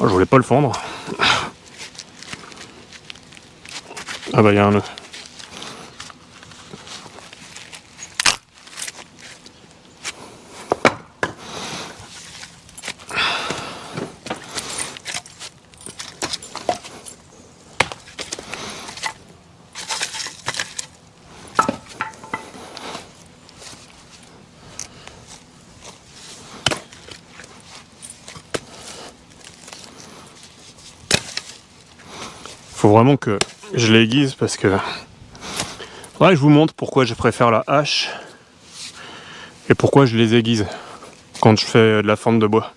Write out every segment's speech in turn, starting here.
Oh, je voulais pas le fendre. Ah bah il y a un nœud. Faut vraiment que je l'aiguise parce que... Ouais, je vous montre pourquoi je préfère la hache et pourquoi je les aiguise quand je fais de la fente de bois.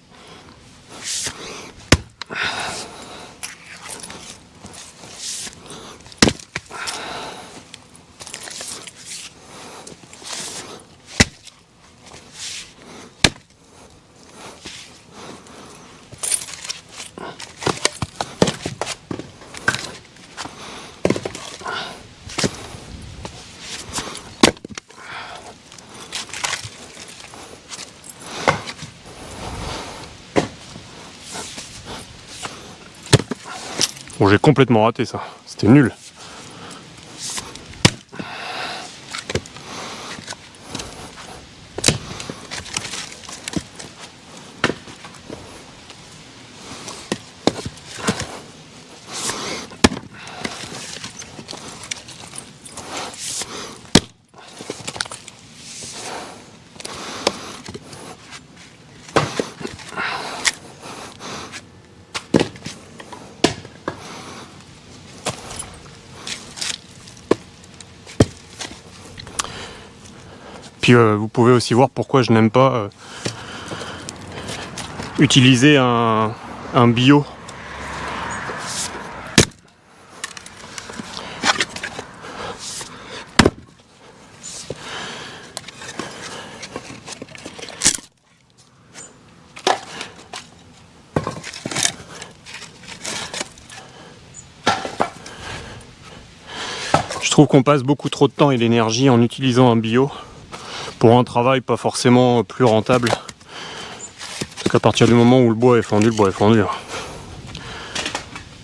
Bon, j'ai complètement raté ça, c'était nul. Puis vous pouvez aussi voir pourquoi je n'aime pas utiliser un bio. Je trouve qu'on passe beaucoup trop de temps et d'énergie en utilisant un bio pour un travail pas forcément plus rentable. Parce qu'à partir du moment où le bois est fendu, le bois est fendu.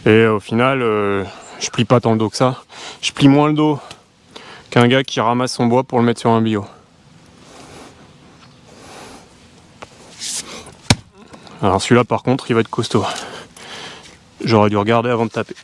Et au final, je plie pas tant le dos que ça. Je plie moins le dos qu'un gars qui ramasse son bois pour le mettre sur un bio. Alors celui-là par contre, il va être costaud. J'aurais dû regarder avant de taper.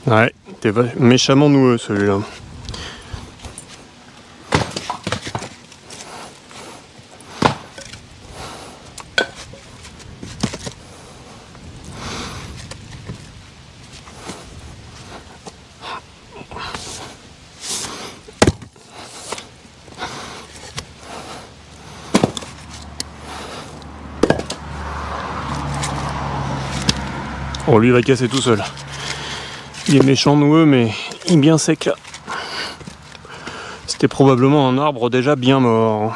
Ouais, t'es méchamment noueux celui-là. Oh, lui il va casser tout seul. Il est méchant noueux, mais il est bien sec là. C'était probablement un arbre déjà bien mort.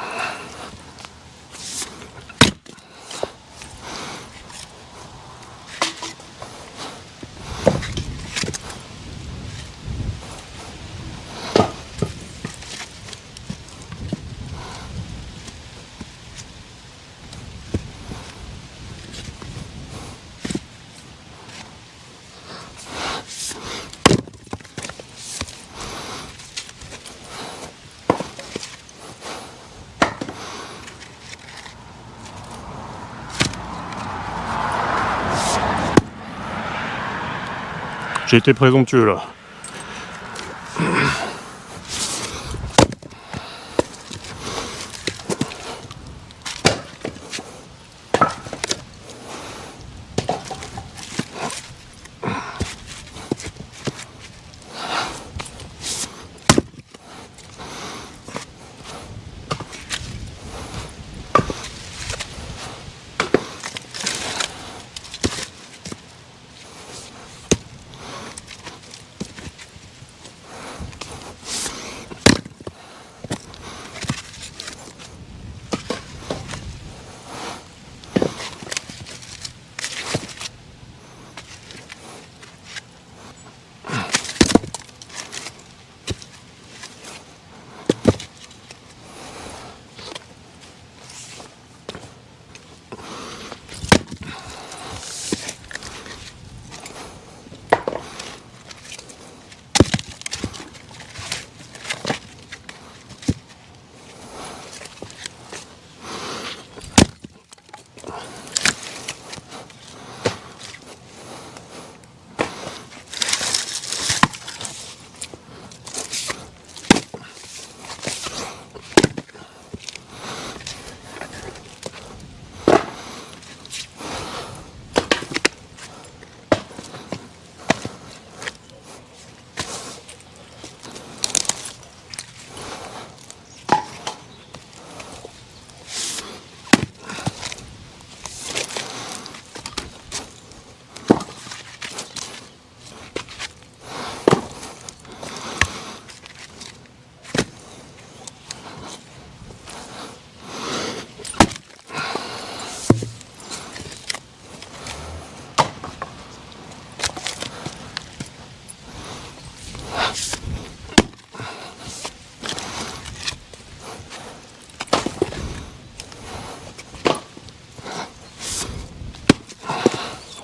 J'ai été présomptueux là.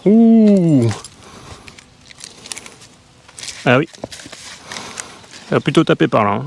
Ouh. Ah oui. Ça va plutôt taper par là. Hein.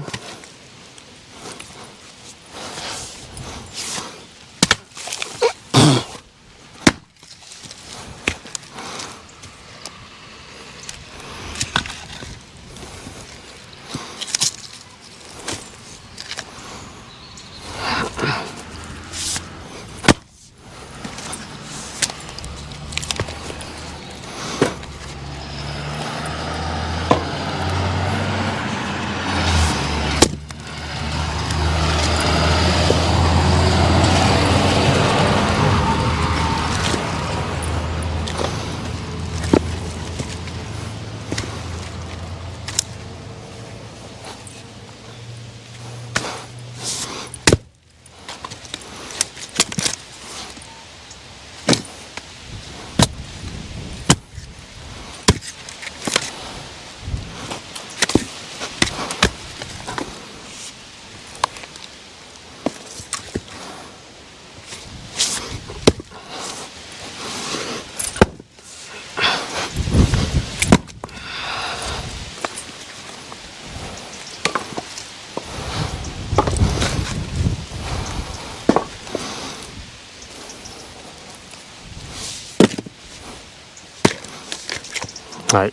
Ouais.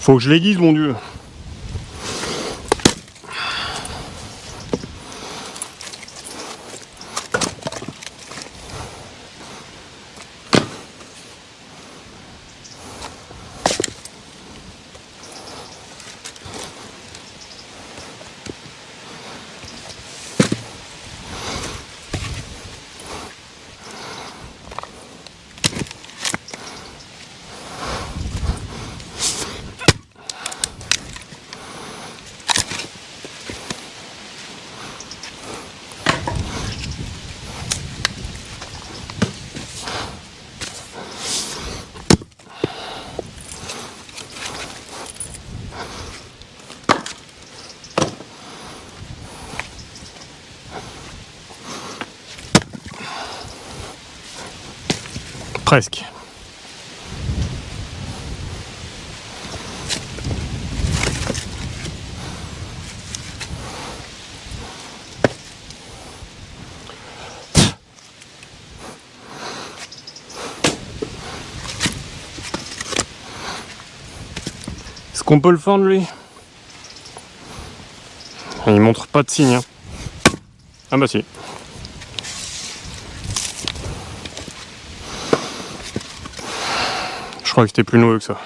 Faut que je l'aiguise, mon Dieu. Presque. Est-ce qu'on peut le fendre, lui? Il montre pas de signe. Hein. Ah bah si. Je crois que c'était plus nouveau que ça.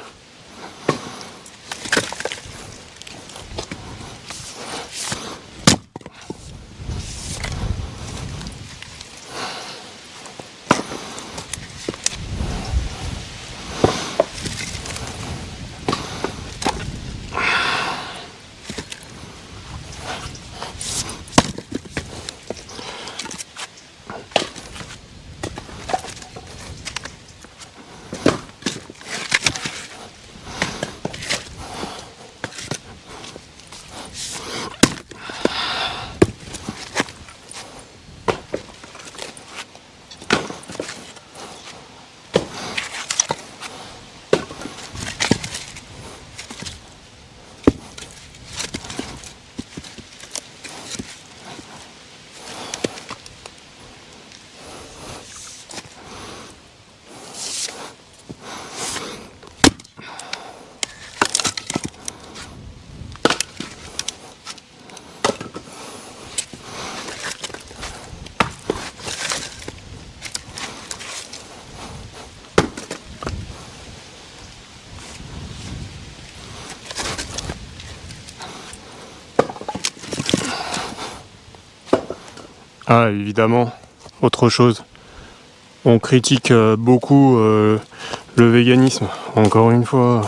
Ah, évidemment, autre chose. On critique beaucoup le véganisme, encore une fois,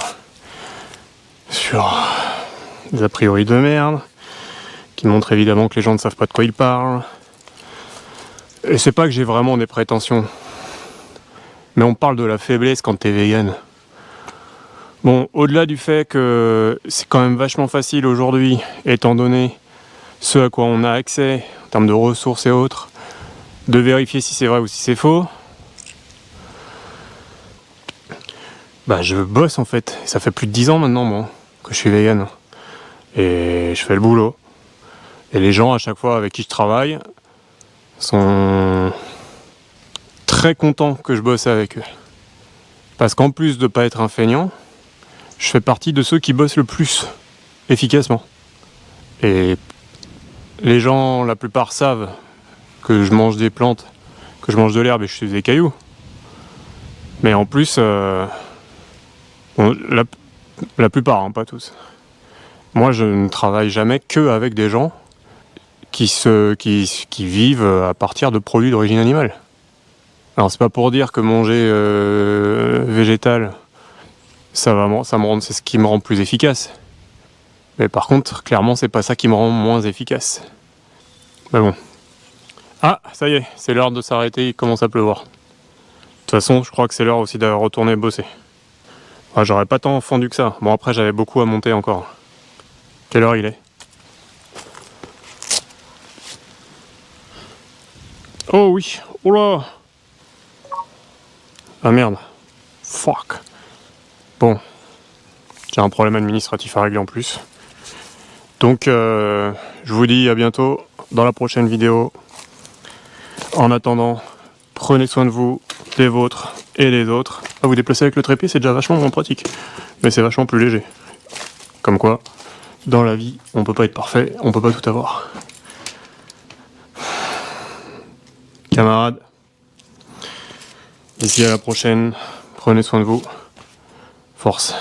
sur des a priori de merde, qui montrent évidemment que les gens ne savent pas de quoi ils parlent. Et c'est pas que j'ai vraiment des prétentions, mais on parle de la faiblesse quand t'es vegan. Bon, au-delà du fait que c'est quand même vachement facile aujourd'hui, étant donné ce à quoi on a accès, en termes de ressources et autres, de vérifier si c'est vrai ou si c'est faux. Bah je bosse en fait. Ça fait plus de 10 ans maintenant moi que je suis vegan. Et je fais le boulot. Et les gens à chaque fois avec qui je travaille sont très contents que je bosse avec eux. Parce qu'en plus de pas être un feignant, je fais partie de ceux qui bossent le plus efficacement. Et les gens, la plupart, savent que je mange des plantes, que je mange de l'herbe et que je suis des cailloux. Mais en plus, bon, la plupart, hein, pas tous. Moi, je ne travaille jamais que avec des gens qui vivent à partir de produits d'origine animale. Alors, c'est pas pour dire que manger végétal, c'est ce qui me rend plus efficace. Mais par contre, clairement, c'est pas ça qui me rend moins efficace. Mais bon. Ah, ça y est, c'est l'heure de s'arrêter, il commence à pleuvoir. De toute façon, je crois que c'est l'heure aussi de retourner bosser. Ah, j'aurais pas tant fendu que ça. Bon, après, j'avais beaucoup à monter encore. Quelle heure il est? Oh oui, oh là! Ah merde. Fuck. Bon. J'ai un problème administratif à régler en plus. Donc, je vous dis à bientôt dans la prochaine vidéo. En attendant, prenez soin de vous, des vôtres et des autres. Ah, vous déplacer avec le trépied, c'est déjà vachement moins pratique. Mais c'est vachement plus léger. Comme quoi, dans la vie, on peut pas être parfait, on peut pas tout avoir. Camarades, d'ici à la prochaine, prenez soin de vous. Force.